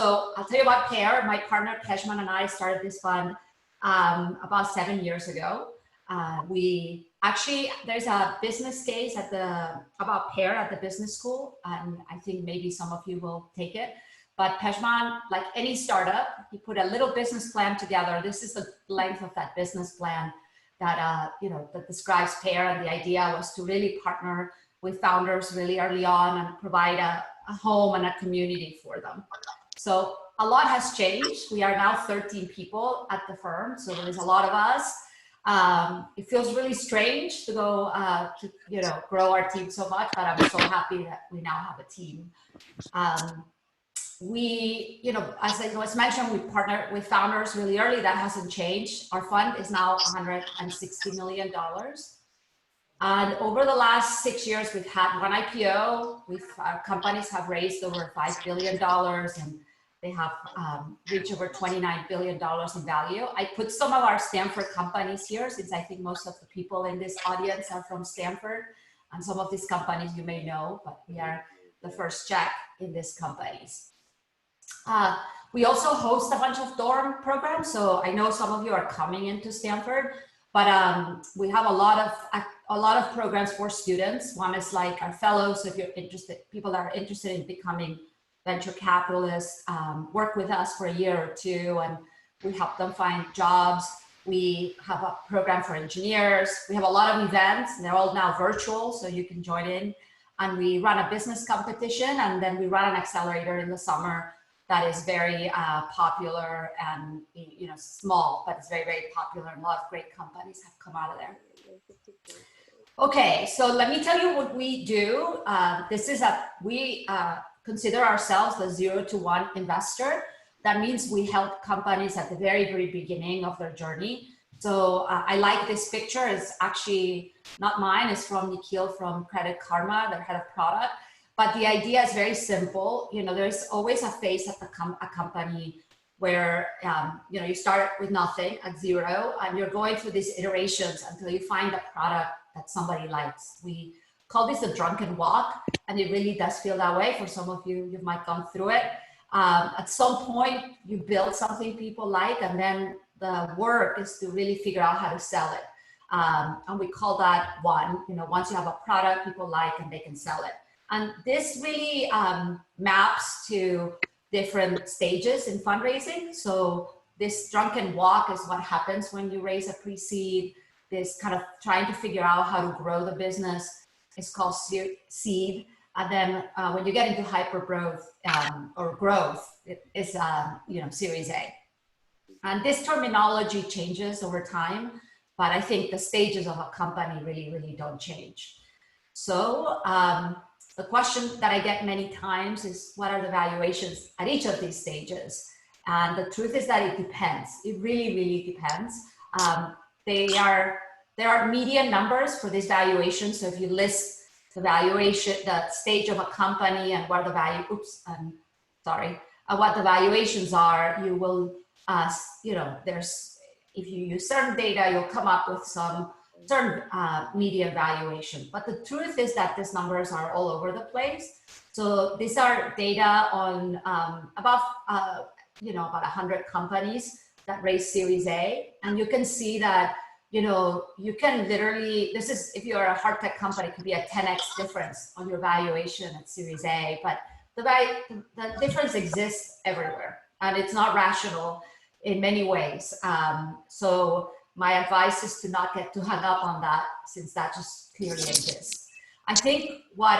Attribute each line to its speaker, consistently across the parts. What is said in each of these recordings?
Speaker 1: So I'll tell you about Pear. My partner Pejman and I started this fund about 7 years ago. There's a business case about Pear at the business school, and I think maybe some of you will take it. But Pejman, like any startup, he put a little business plan together. This is the length of that business plan that that describes Pear, and the idea was to really partner with founders really early on and provide a home and a community for them. So a lot has changed. We are now 13 people at the firm, so there's a lot of us. It feels really strange to go grow our team so much, but I'm so happy that we now have a team. As I was mentioned, we partner with founders really early. That hasn't changed. Our fund is now $160 million. And over the last 6 years, we've had one IPO. Our companies have raised over $5 billion, and they have reached over $29 billion in value. I put some of our Stanford companies here, since I think most of the people in this audience are from Stanford. And some of these companies you may know, but we are the first check in these companies. We also host a bunch of dorm programs. So I know some of you are coming into Stanford, but we have a lot of programs for students. One is like our fellows. So if you're interested, people that are interested in becoming venture capitalists, work with us for a year or two, and we help them find jobs. We have a program for engineers. We have a lot of events, and they're all now virtual, so you can join in. And we run a business competition, and then we run an accelerator in the summer that is very popular and small, but it's very, very popular, and a lot of great companies have come out of there. Okay, so let me tell you what we do. We consider ourselves the 0 to 1 investor. That means we help companies at the very, very beginning of their journey. So I like this picture. It's actually not mine. It's from Nikhil from Credit Karma, their head of product. But the idea is very simple. There's always a phase at a company where you start with nothing at 0, and you're going through these iterations until you find a product that somebody likes. We call this the drunken walk, and it really does feel that way for some of you. You might have gone through it. At some point, you build something people like, and then the work is to really figure out how to sell it. And we call that one. Once you have a product people like and they can sell it. And this really maps to different stages in fundraising. So this drunken walk is what happens when you raise a pre-seed. This kind of trying to figure out how to grow the business is called seed. And then when you get into hyper growth or growth, it is Series A. And this terminology changes over time, but I think the stages of a company really, really don't change. So the question that I get many times is, what are the valuations at each of these stages? And the truth is that it depends. It really, really depends. There are median numbers for this valuation. So if you list the valuation, the stage of a company and where the what the valuations are, you will, if you use certain data, you'll come up with some certain median valuation. But the truth is that these numbers are all over the place. So these are data on about 100 companies that raise Series A. And you can see that, you can literally, if you're a hard tech company, it could be a 10x difference on your valuation at Series A, but the difference exists everywhere, and it's not rational in many ways. So my advice is to not get too hung up on that, since that just clearly exists. I think what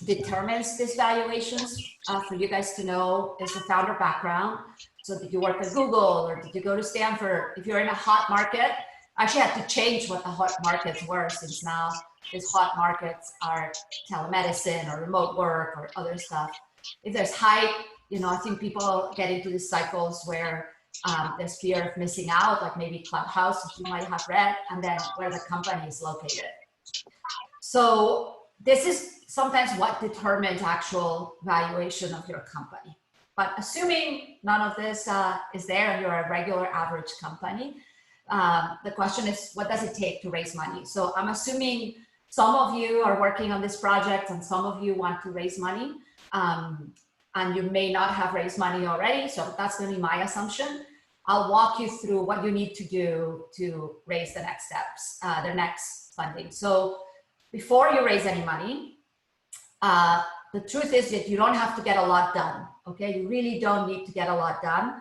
Speaker 1: determines these valuations for you guys to know is the founder background. So did you work at Google, or did you go to Stanford? If you're in a hot market, I actually had to change what the hot markets were, since now these hot markets are telemedicine or remote work or other stuff. If there's hype, I think people get into these cycles where there's fear of missing out, like maybe Clubhouse, which you might have read, and then where the company is located. So this is sometimes what determines actual valuation of your company. But assuming none of this is there and you're a regular average company, the question is, what does it take to raise money? So I'm assuming some of you are working on this project and some of you want to raise money. and you may not have raised money already. So that's going to be my assumption. I'll walk you through what you need to do to raise the next steps, the next funding. So before you raise any money, the truth is that you don't have to get a lot done. Okay, you really don't need to get a lot done.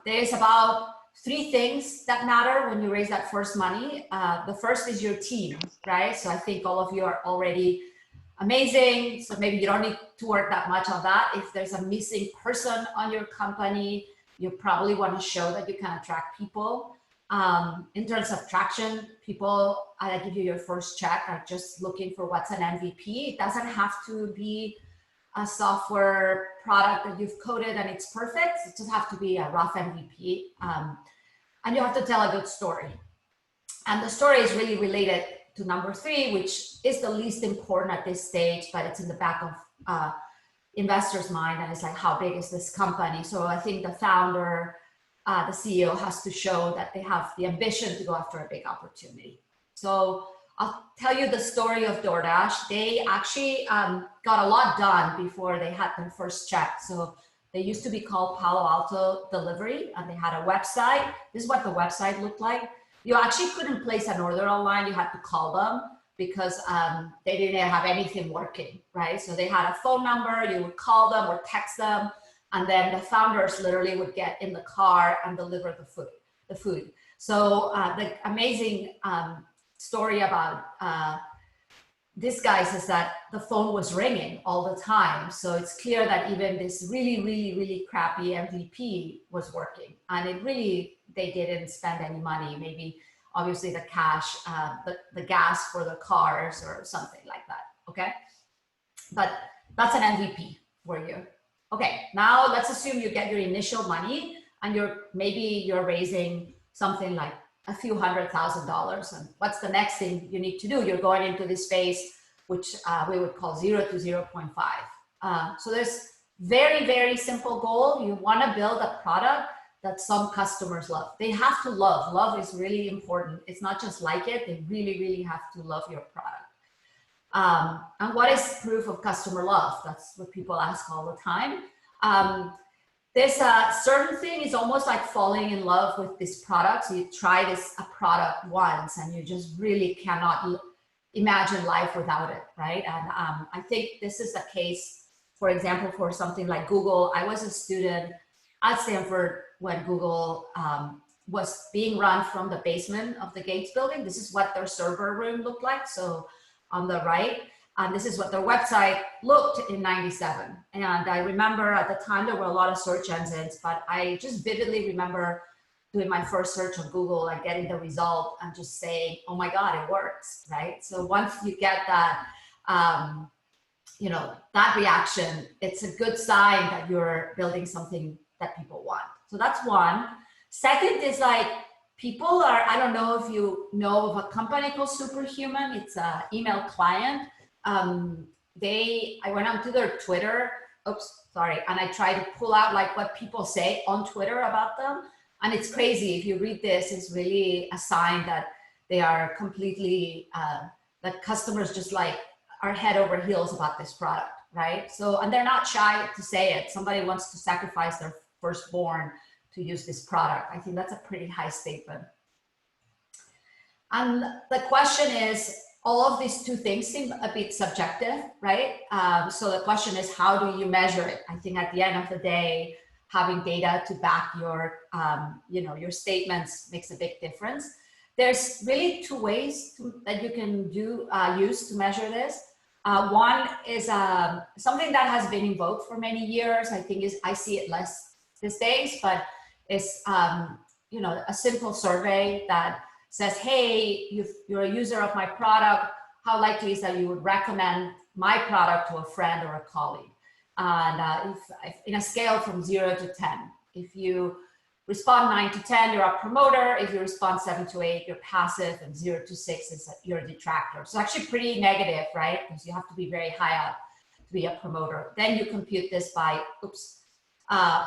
Speaker 1: There's about 3 things that matter when you raise that first money. The first is your team, right? So I think all of you are already amazing. So maybe you don't need to work that much on that. If there's a missing person on your company, you probably want to show that you can attract people. In terms of traction, people that give you your first check are just looking for what's an MVP. It doesn't have to be a software product that you've coded and it's perfect. It just have to be a rough MVP. And you have to tell a good story. And the story is really related to number 3, which is the least important at this stage, but it's in the back of investors' mind. And it's like, how big is this company? So I think the founder, the CEO has to show that they have the ambition to go after a big opportunity. So I'll tell you the story of DoorDash. They actually got a lot done before they had their first check. So they used to be called Palo Alto Delivery, and they had a website. This is what the website looked like. You actually couldn't place an order online. You had to call them because they didn't have anything working, right? So they had a phone number. You would call them or text them, and then the founders literally would get in the car and deliver the food. So the amazing story about these guys is that the phone was ringing all the time. So it's clear that even this really crappy MVP was working. And it really, they didn't spend any money, maybe obviously the cash, the gas for the cars or something like that, okay? But that's an MVP for you. Okay, now let's assume you get your initial money and maybe you're raising something like a few $100,000. And what's the next thing you need to do? You're going into this phase, which we would call 0 to 0.5. So there's very simple goal. You want to build a product that some customers love. They have to love. Love is really important. It's not just like it. They really have to love your product. And what is proof of customer love? That's what people ask all the time. There's a certain thing is almost like falling in love with this product. So you try a product once and you just really cannot imagine life without it, right? And I think this is the case, for example, for something like Google. I was a student at Stanford when Google was being run from the basement of the Gates building. This is what their server room looked like. So on the right, and this is what their website looked in '97. And I remember at the time there were a lot of search engines, but I just vividly remember doing my first search on Google and getting the result and just saying, oh my God, it works, right? So once you get that, that reaction, it's a good sign that you're building something that people want. So that's one. Second is like, people are, I don't know if you know of a company called Superhuman. It's an email client. I went onto their Twitter, and I tried to pull out like what people say on Twitter about them. And it's crazy. If you read this, it's really a sign that they are completely, that customers just like are head over heels about this product, right? So, and they're not shy to say it. Somebody wants to sacrifice their firstborn to use this product. I think that's a pretty high statement. And the question is, all of these 2 things seem a bit subjective, right? So the question is, how do you measure it? I think at the end of the day, having data to back your, your statements makes a big difference. There's really 2 ways that you can use to measure this. One is something that has been invoked for many years. I see it less these days, but it's a simple survey that says, hey, you're a user of my product, how likely is that you would recommend my product to a friend or a colleague? And if in a scale from 0 to 10, if you respond 9 to 10, you're a promoter. If you respond 7 to 8, you're passive, and 0 to 6 is you're a detractor. So actually pretty negative, right? Because you have to be very high up to be a promoter. Then you compute this by,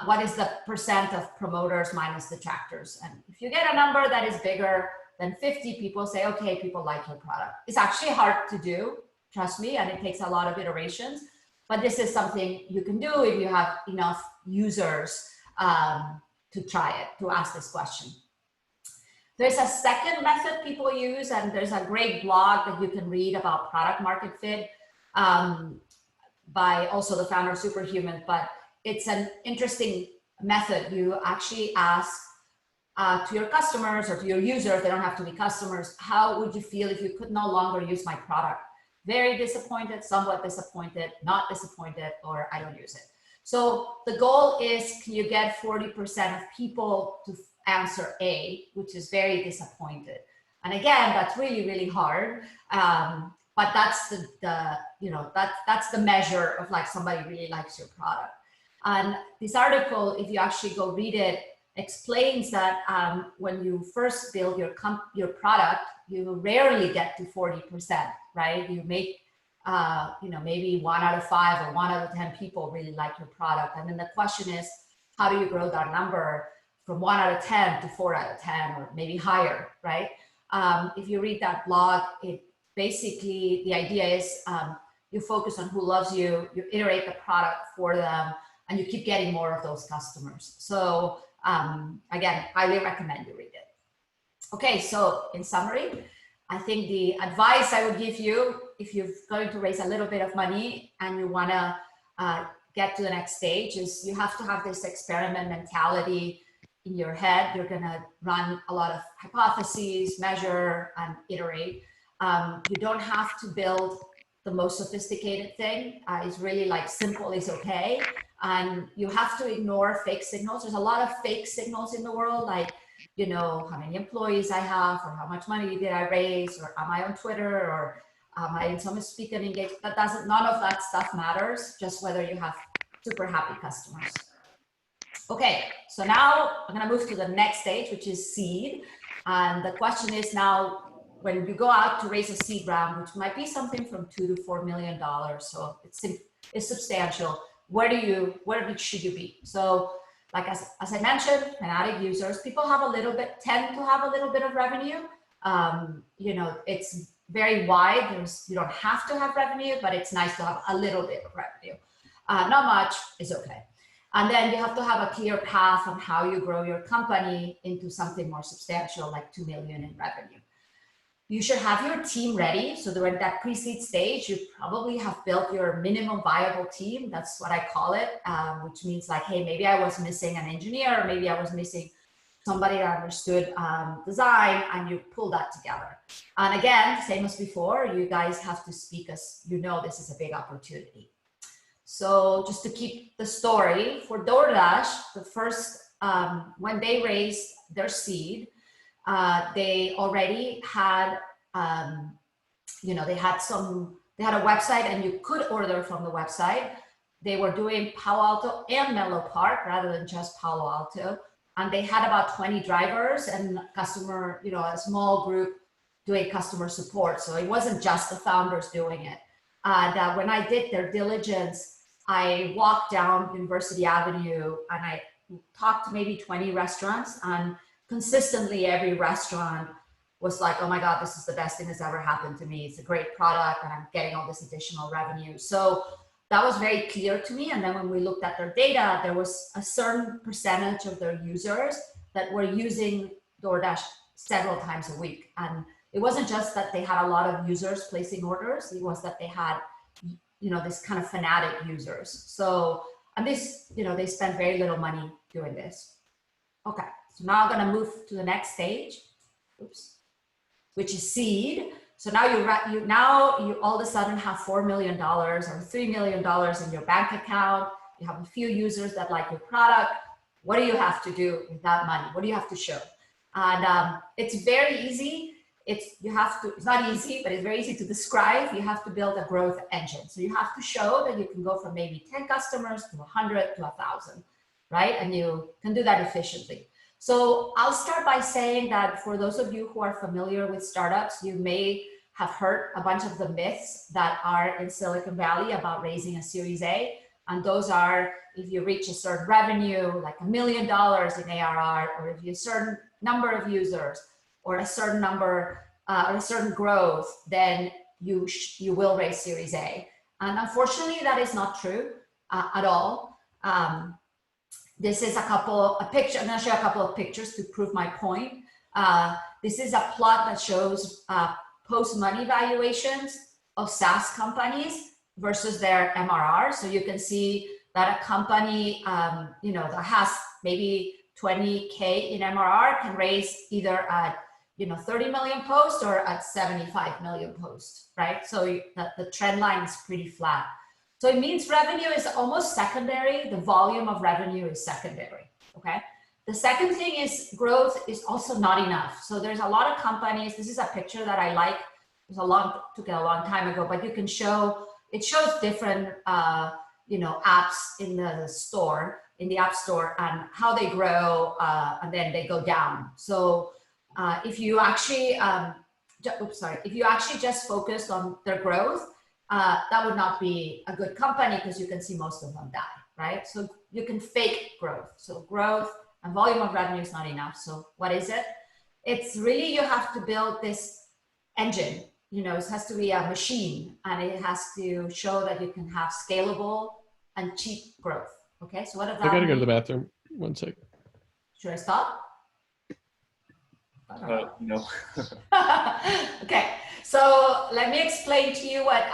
Speaker 1: what is the percent of promoters minus detractors? And if you get a number that is bigger than 50, people say, okay, people like your product. It's actually hard to do, trust me, and it takes a lot of iterations. but this is something you can do if you have enough users to try it, to ask this question. There's a second method people use, and there's a great blog that you can read about product market fit by also the founder of Superhuman, but it's an interesting method. You actually ask to your customers or to your users, they don't have to be customers, how would you feel if you could no longer use my product? Very disappointed, somewhat disappointed, not disappointed, or I don't use it. So the goal is, can you get 40% of people to answer A, which is very disappointed. And again, that's really, really hard. But that's that's the measure of like somebody really likes your product. And this article, if you actually go read it, explains that when you first build your product, you rarely get to 40%, right? You make maybe 1 out of 5 or 1 out of 10 people really like your product. And then the question is, how do you grow that number from 1 out of 10 to 4 out of 10 or maybe higher, right? If you read that blog, it basically, the idea is you focus on who loves you, you iterate the product for them, and you keep getting more of those customers. So again, highly recommend you read it. Okay, so in summary, I think the advice I would give you, if you're going to raise a little bit of money and you want to get to the next stage, is you have to have this experiment mentality in your head. You're going to run a lot of hypotheses, measure, and iterate. You don't have to build the most sophisticated thing. It's really like simple is okay. And you have to ignore fake signals. There's a lot of fake signals in the world, like, how many employees I have, or how much money did I raise, or am I on Twitter, or am I in some speaking engagement? None of that stuff matters, just whether you have super happy customers. Okay, so now I'm gonna move to the next stage, which is seed. And the question is now, when you go out to raise a seed round, which might be something from $2 to $4 million, so it's substantial, where should you be? So, like as I mentioned, fanatic users, people tend to have a little bit of revenue. It's very wide. You don't have to have revenue, but it's nice to have a little bit of revenue. Not much is okay. And then you have to have a clear path on how you grow your company into something more substantial, like 2 million in revenue. You should have your team ready. So during that pre-seed stage, you probably have built your minimum viable team. That's what I call it, which means like, hey, maybe I was missing an engineer, or maybe I was missing somebody that understood design, and you pull that together. And again, same as before, you guys have to speak as this is a big opportunity. So just to keep the story, for DoorDash, the first, when they raised their seed, they already had, they had a website, and you could order from the website. They were doing Palo Alto and Menlo Park rather than just Palo Alto. And they had about 20 drivers and a small group doing customer support. So it wasn't just the founders doing it. And when I did their diligence, I walked down University Avenue and I talked to maybe 20 restaurants, and consistently every restaurant was like, oh my God, this is the best thing that's ever happened to me. It's a great product and I'm getting all this additional revenue. So that was very clear to me. And then when we looked at their data, there was a certain percentage of their users that were using DoorDash several times a week. And it wasn't just that they had a lot of users placing orders, it was that they had, this kind of fanatic users. So, and this, they spend very little money doing this. Okay. So now I'm going to move to the next stage, which is seed. So now you all of a sudden have $4 million or $3 million in your bank account. You have a few users that like your product. What do you have to do with that money? What do you have to show? And it's very easy. It's not easy, but it's very easy to describe. You have to build a growth engine. So you have to show that you can go from maybe 10 customers to 100 to 1,000, right? And you can do that efficiently. So I'll start by saying that for those of you who are familiar with startups, you may have heard a bunch of the myths that are in Silicon Valley about raising a Series A. And those are, if you reach a certain revenue, like $1 million in ARR, or if you have a certain number of users, or a certain number, or a certain growth, then you will raise Series A. And unfortunately, that is not true at all. This is a picture. I'm going to show a couple of pictures to prove my point. This is a plot that shows post-money valuations of SaaS companies versus their MRR. So you can see that a company, that has maybe 20K in MRR can raise either at 30 million post or at 75 million post, right? So the trend line is pretty flat. So it means revenue is almost secondary. The volume of revenue is secondary, okay? The second thing is growth is also not enough. So there's a lot of companies. This is a picture that I like. Took it a long time ago, but you can show, it shows different, apps in the store, in the app store, and how they grow, and then they go down. So if you actually, if you actually just focused on their growth, that would not be a good company because you can see most of them die, right? So you can fake growth. So growth and volume of revenue is not enough. So what is it? It's really, you have to build this engine. It has to be a machine, and it has to show that you can have scalable and cheap growth. Okay, so what does that mean?
Speaker 2: I gotta go to the bathroom. 1 sec.
Speaker 1: Should I stop?
Speaker 3: No.
Speaker 1: Okay, so let me explain to you what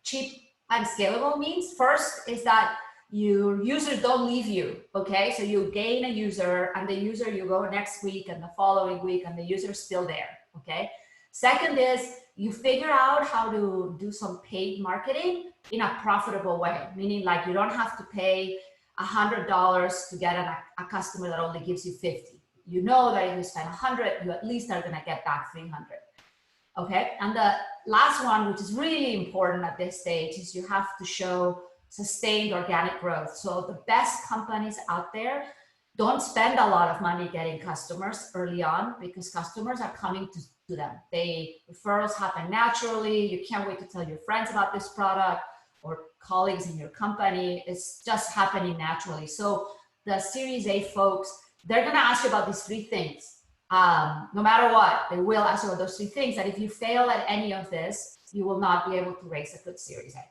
Speaker 1: cheap and scalable means. First is that your users don't leave you, okay? So you gain a user, and the user, you go next week and the following week, and the user is still there, okay? Second is you figure out how to do some paid marketing in a profitable way, meaning like you don't have to pay $100 to get a customer that only gives you 50. You know that if you spend 100, you at least are gonna get back 300. Okay, and the last one, which is really important at this stage, is you have to show sustained organic growth. So the best companies out there don't spend a lot of money getting customers early on, because customers are coming to them. Referrals happen naturally. You can't wait to tell your friends about this product or colleagues in your company. It's just happening naturally. So the Series A folks, they're gonna ask you about these three things. No matter what, they will ask you about those three things. And if you fail at any of this, you will not be able to raise a good Series A.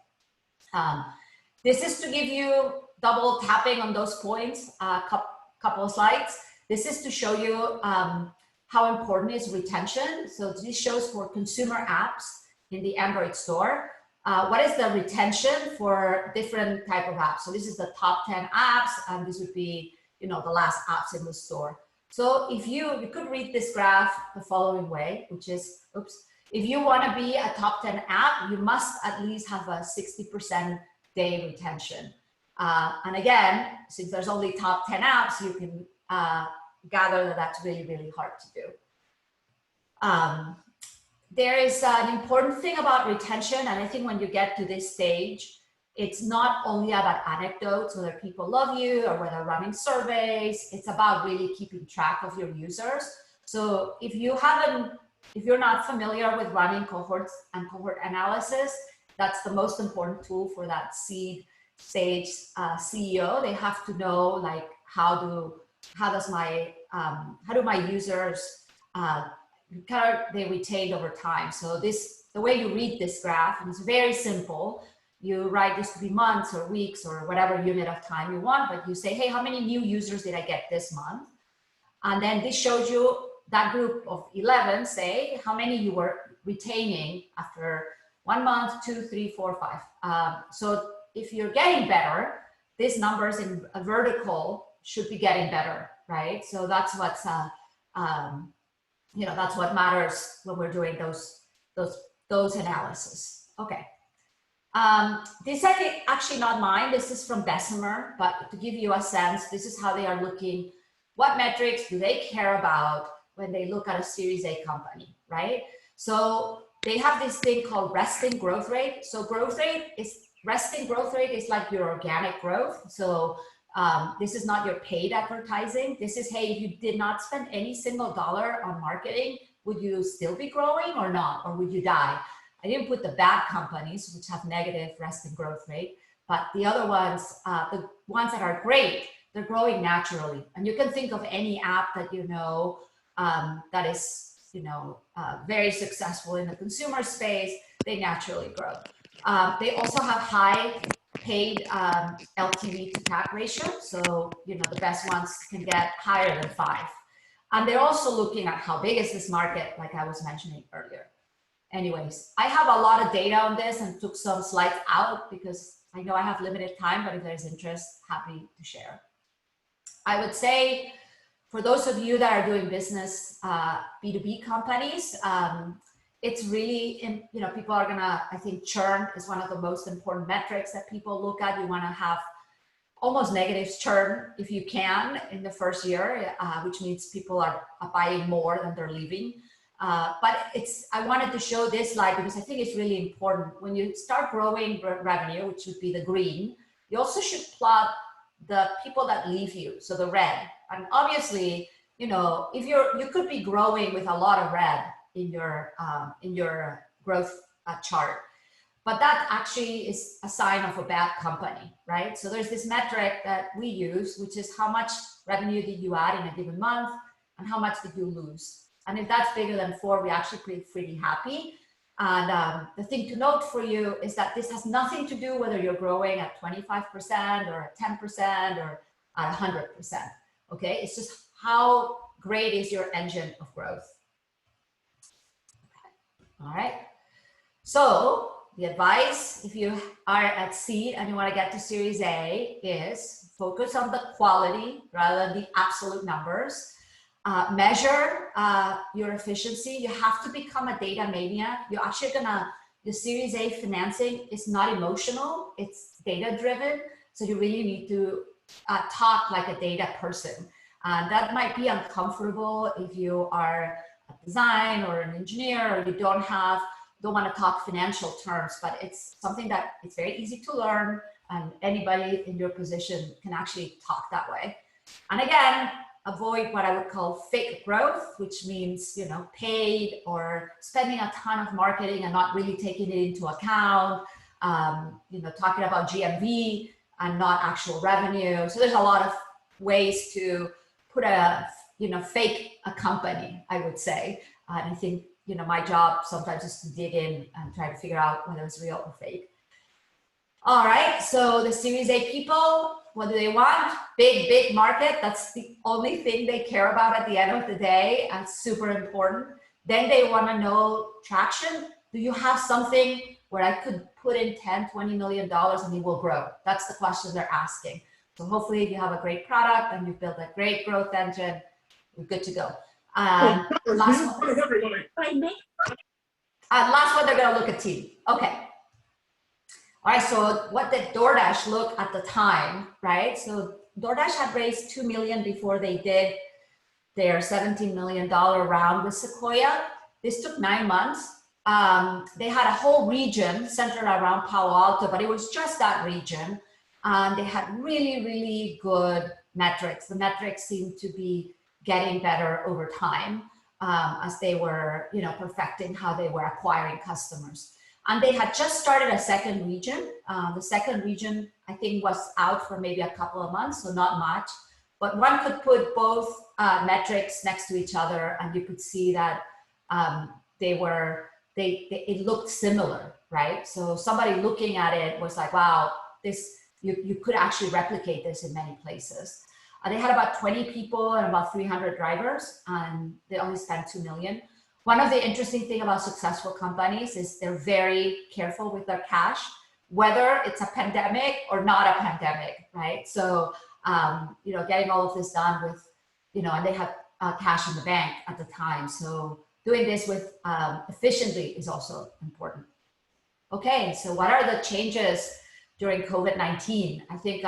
Speaker 1: This is to give you double tapping on those points, couple of slides. This is to show you how important is retention. So this shows for consumer apps in the Android store. What is the retention for different type of apps? So this is the top 10 apps, and this would be, the last apps in the store. So if you could read this graph the following way, which is, if you want to be a top 10 app, you must at least have a 60% day retention. And again, since there's only top 10 apps, you can gather that that's really, really hard to do. There is an important thing about retention, and I think when you get to this stage, it's not only about anecdotes, whether people love you or whether running surveys. It's about really keeping track of your users. So if you're not familiar with running cohorts and cohort analysis, that's the most important tool for that seed stage CEO. They have to know, like, how do my users they retained over time. So the way you read this graph, and it's very simple. You write this to be months or weeks or whatever unit of time you want, but you say, hey, how many new users did I get this month? And then this shows you that group of 11, say, how many you were retaining after 1 month, 2, 3, 4, 5. So if you're getting better, these numbers in a vertical should be getting better, right? So that's what's that's what matters when we're doing those analysis. Okay. This is actually not mine. This is from Bessemer, but to give you a sense, this is how they are looking. What metrics do they care about when they look at a Series A company, right? So they have this thing called resting growth rate. So resting growth rate is like your organic growth. So this is not your paid advertising. This is, hey, if you did not spend any single dollar on marketing, would you still be growing or not? Or would you die? I didn't put the bad companies, which have negative resting growth rate, but the other ones, the ones that are great, they're growing naturally. And you can think of any app that that is very successful in the consumer space, they naturally grow. They also have high paid LTV to CAC ratio. So, you know, the best ones can get higher than 5. And they're also looking at how big is this market, like I was mentioning earlier. Anyways, I have a lot of data on this and took some slides out because I know I have limited time, but if there's interest, happy to share. I would say for those of you that are doing business, B2B companies, it's really, you know, people are gonna, I think churn is one of the most important metrics that people look at. You wanna have almost negative churn if you can in the first year, which means people are buying more than they're leaving. But I wanted to show this slide because I think it's really important. When you start growing revenue, which would be the green, you also should plot the people that leave you, so the red. And obviously, you know, if you could be growing with a lot of red in your growth chart, but that actually is a sign of a bad company, right? So there's this metric that we use, which is how much revenue did you add in a given month and how much did you lose? And if that's bigger than 4, we're actually pretty happy. And the thing to note for you is that this has nothing to do whether you're growing at 25% or at 10% or at 100%, okay? It's just how great is your engine of growth. All right, so the advice, if you are at seed and you want to get to Series A, is focus on the quality rather than the absolute numbers. Measure your efficiency. You have to become a data maniac. You're actually the Series A financing is not emotional, it's data driven. So you really need to talk like a data person. That might be uncomfortable if you are a design or an engineer, or you don't want to talk financial terms, but it's something that it's very easy to learn, and anybody in your position can actually talk that way. And again, avoid what I would call fake growth, which means, you know, paid or spending a ton of marketing and not really taking it into account, you know, talking about GMV and not actual revenue. So there's a lot of ways to put fake a company, I would say. And I think, you know, my job sometimes is to dig in and try to figure out whether it's real or fake. All right, so the Series A people, what do they want? Big market. That's the only thing they care about at the end of the day, and super important. Then they want to know traction. Do you have something where I could put in 10, $20 million and it will grow? That's the question they're asking. So hopefully if you have a great product and you've built a great growth engine, we're good to go. Last one, they're going to look at team. Okay. All right, so what did DoorDash look at the time, right? So DoorDash had raised $2 million before they did their $17 million round with Sequoia. This took 9 months. They had a whole region centered around Palo Alto, but it was just that region. They had really good metrics. The metrics seemed to be getting better over time as they were, you know, perfecting how they were acquiring customers. And they had just started a second region. The second region, I think, was out for maybe a couple of months, so not much. But one could put both metrics next to each other, and you could see that it looked similar, right? So somebody looking at it was like, wow, you could actually replicate this in many places. They had about 20 people and about 300 drivers, and they only spent $2 million. One of the interesting things about successful companies is they're very careful with their cash, whether it's a pandemic or not a pandemic, right? So, you know, getting all of this done with, you know, and they had cash in the bank at the time. So doing this with efficiently is also important. Okay, so what are the changes during COVID-19? I think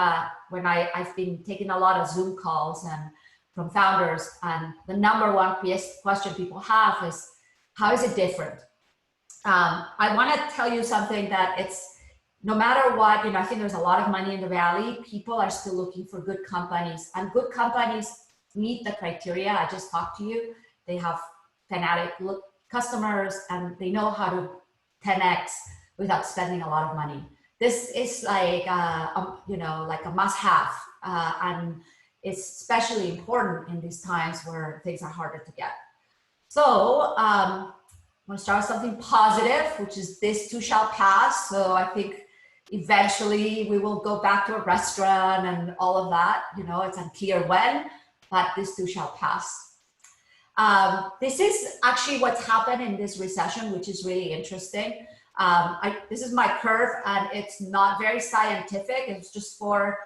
Speaker 1: when I've been taking a lot of Zoom calls and from founders, and the number one question people have is, how is it different? I want to tell you something that it's, no matter what, you know, I think there's a lot of money in the Valley. People are still looking for good companies, and good companies meet the criteria. I just talked to you. They have fanatic customers, and they know how to 10x without spending a lot of money. This is like, you know, like a must-have, and it's especially important in these times where things are harder to get. So want to start with something positive, which is this too shall pass. So I think eventually we will go back to a restaurant and all of that. You know, it's unclear when, but this too shall pass. This is actually what's happened in this recession, which is really interesting. This is my curve, and it's not very scientific. It's just for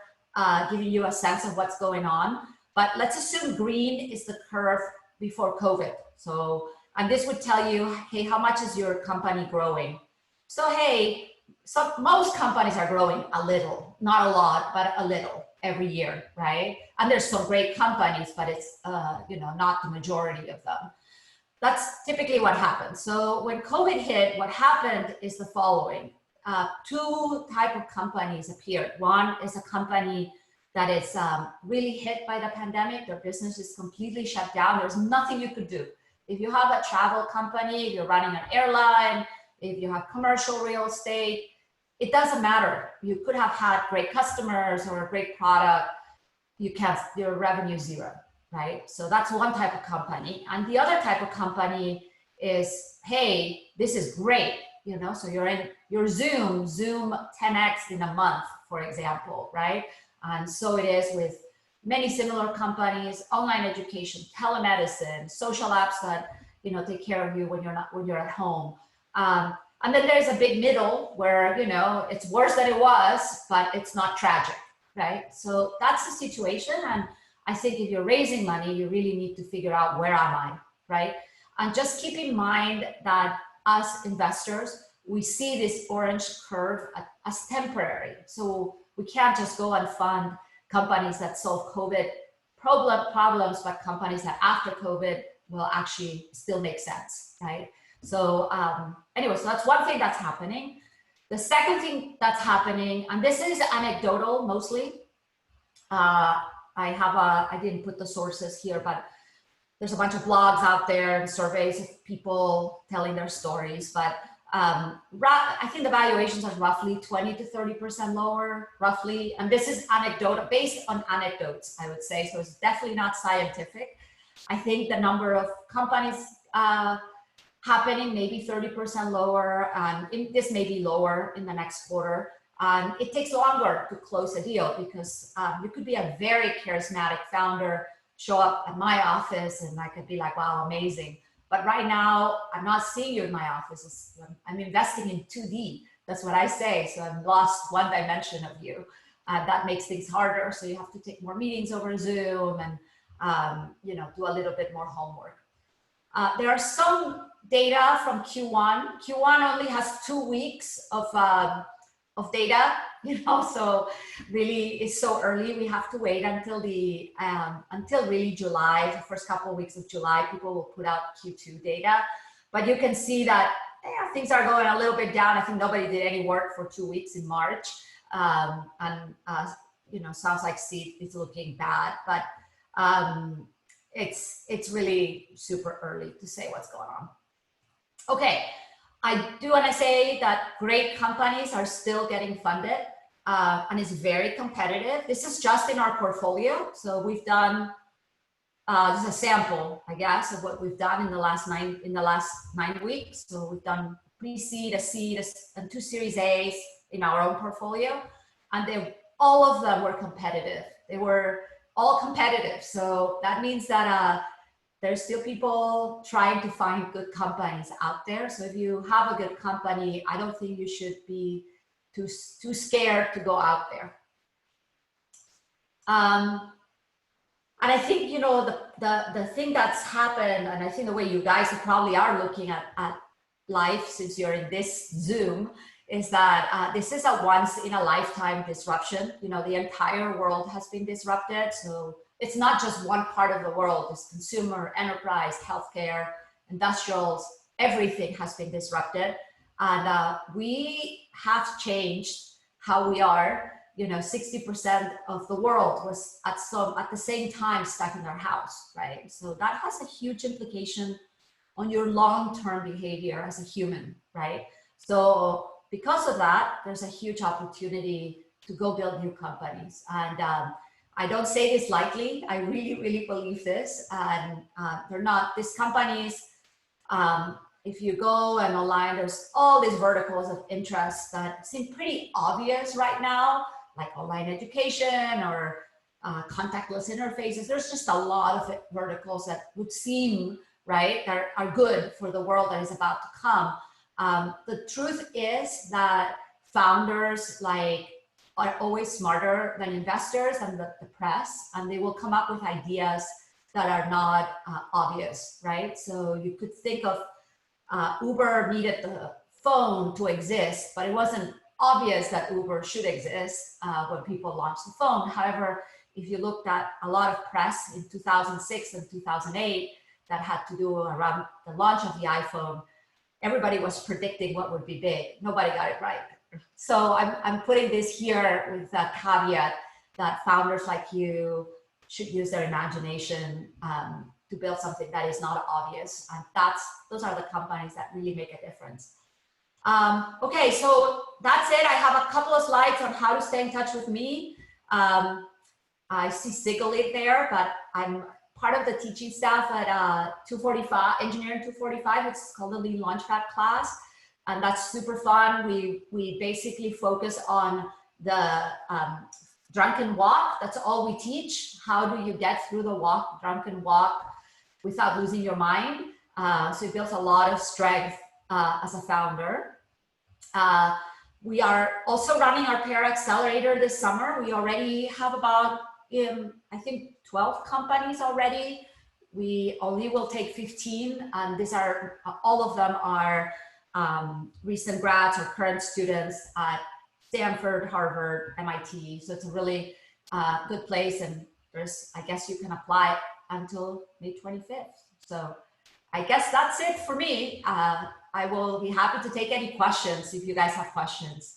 Speaker 1: giving you a sense of what's going on. But let's assume green is the curve before COVID. So, and this would tell you, hey, how much is your company growing? So, hey, most companies are growing a little, not a lot, but a little every year, right? And there's some great companies, but it's you know, not the majority of them. That's typically what happens. So when COVID hit, what happened is the following. Two types of companies appeared. One is a company that is really hit by the pandemic. Their business is completely shut down. There's nothing you could do. If you have a travel company, if you're running an airline, if you have commercial real estate, it doesn't matter. You could have had great customers or a great product. You can't, your revenue zero, right? So that's one type of company. And the other type of company is, hey, this is great. You know, so you're in your Zoom 10x in a month, for example, right? And so it is with many similar companies, online education, telemedicine, social apps that, you know, take care of you when you're at home. And then there's a big middle where, you know, it's worse than it was, but it's not tragic, right? So that's the situation. And I think if you're raising money, you really need to figure out, where am I, right? And just keep in mind that us investors, we see this orange curve as temporary. So we can't just go and fund companies that solve COVID problems, but companies that after COVID will actually still make sense, right? So anyway, so that's one thing that's happening. The second thing that's happening, and this is anecdotal mostly. I didn't put the sources here, but there's a bunch of blogs out there and surveys of people telling their stories, but I think the valuations are roughly 20 to 30% lower, roughly. And this is anecdotal, based on anecdotes, I would say. So it's definitely not scientific. I think the number of companies happening maybe 30% lower, and this may be lower in the next quarter. It takes longer to close a deal because you could be a very charismatic founder, show up at my office, and I could be like, wow, amazing. But right now, I'm not seeing you in my office. I'm investing in 2D. That's what I say. So I've lost one dimension of you. That makes things harder. So you have to take more meetings over Zoom and you know, do a little bit more homework. There are some data from Q1. Q1 only has 2 weeks of data, you know, so really it's so early. We have to wait until really July, the first couple of weeks of July, people will put out Q2 data. But you can see that things are going a little bit down. I think nobody did any work for 2 weeks in March. You know, sounds like seed is looking bad, but it's really super early to say what's going on. Okay. I do want to say that great companies are still getting funded, and it's very competitive. This is just in our portfolio. So we've done, this is a sample, I guess, of what we've done in the last 9 weeks. So we've done pre-seed, a seed, and 2 Series A's in our own portfolio. And all of them were competitive. They were all competitive. So that means that there's still people trying to find good companies out there. So if you have a good company, I don't think you should be too scared to go out there. And I think, you know, the thing that's happened, and I think the way you guys probably are looking at life since you're in this Zoom, is that this is a once in a lifetime disruption. You know, the entire world has been disrupted. So it's not just one part of the world. It's consumer, enterprise, healthcare, industrials, everything has been disrupted. And we have changed how we are. You know, 60% of the world was at the same time stuck in their house, right? So that has a huge implication on your long-term behavior as a human, right? So because of that, there's a huge opportunity to go build new companies. And I don't say this lightly. I really, really believe this. And they're not, these companies, if you go and online, there's all these verticals of interest that seem pretty obvious right now, like online education or contactless interfaces. There's just a lot of verticals that would seem, right, that are good for the world that is about to come. The truth is that founders are always smarter than investors and the press, and they will come up with ideas that are not obvious, right? So you could think of Uber needed the phone to exist, but it wasn't obvious that Uber should exist when people launched the phone. However, if you looked at a lot of press in 2006 and 2008 that had to do around the launch of the iPhone, everybody was predicting what would be big. Nobody got it right. So I'm putting this here with a caveat that founders like you should use their imagination to build something that is not obvious. And those are the companies that really make a difference. Okay, so that's it. I have a couple of slides on how to stay in touch with me. I see Sigilid there, but I'm part of the teaching staff at 245, Engineering 245. It's called the Lean Launchpad class. And that's super fun. We basically focus on the drunken walk. That's all we teach. How do you get through the drunken walk without losing your mind? So it builds a lot of strength as a founder. We are also running our Pear Accelerator this summer. We already have about, I think, 12 companies already. We only will take 15, and these are, all of them are recent grads or current students at Stanford, Harvard, MIT. So it's a really good place, and I guess you can apply until May 25th. So I guess that's it for me. I will be happy to take any questions if you guys have questions.